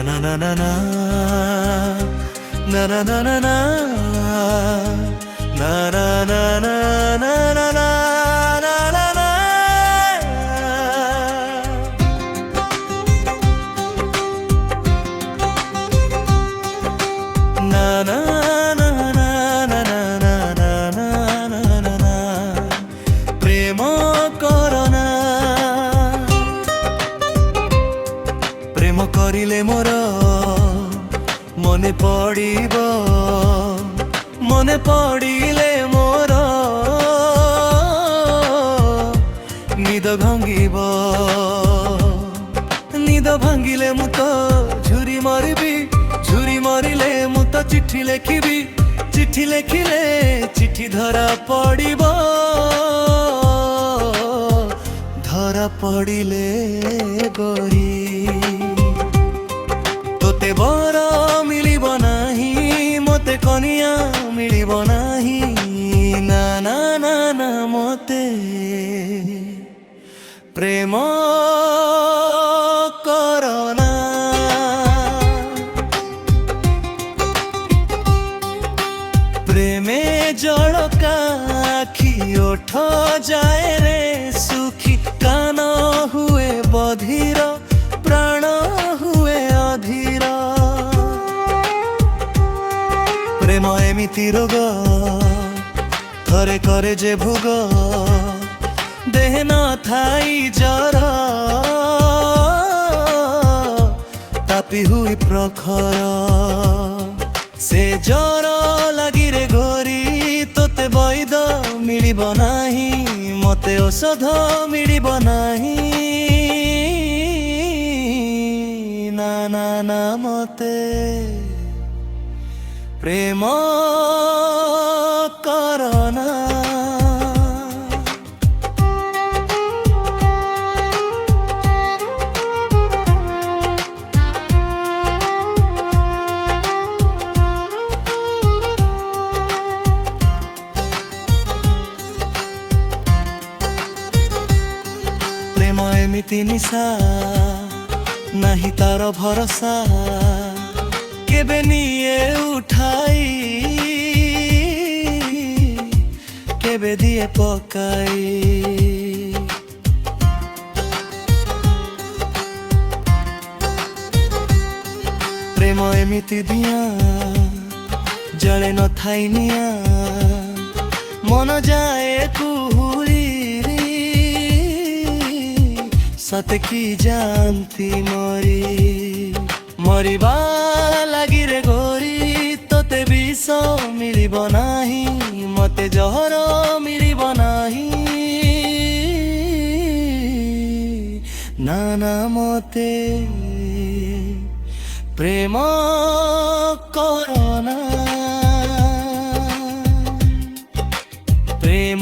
na na na na na na na na na na na na na na na na প্রেম করনা প্রেম করিলে মোর মনে পড়িব মনে পড়িলে মোর নিদ ভাঙ্গিব নিদ ভাঙ্গিলে মু তো ঝুরি মরিবি ঝুরি মরিলে মু তো চিঠি লেখিবি চিঠি লেখিলে চিঠি ধরা পড়িব ধরা পড়িলে গরি তোতে বর মিলিব নাহি মতে কনিয়া মিলিব নাহি না না না না মতে প্রেম করনা প্রেমে জড়কা আখি ওঠ যায় রে সুখী কান হুয়ে বধির প্রাণ হুয়ে অধীর প্রেম এমিতি রোগ থরে করে যে ভোগ দেহ ন থাই জর তাপি হুই প্রখর সে জর লাগিরে ঘরি তোতে বৈদ মিলিব নাহি মতে ঔষধ মিলিব নাহি না না না মতে প্রেম করনা প্রেম এমিতি নিশা নাহি তার ভরসা কেবে নিয়ে উঠাই কেবে দিয়ে পকাই প্রেম এমিতি দিয়া জলে নথাই নিয়া মন যায় কুহুরি সতে কি জানতি মরি মরিবা লাগিরে গরি তোতে বিষ মিলিব নাহি মতে জহর মিলিব নাহি না না মতে প্রেম করনা প্রেম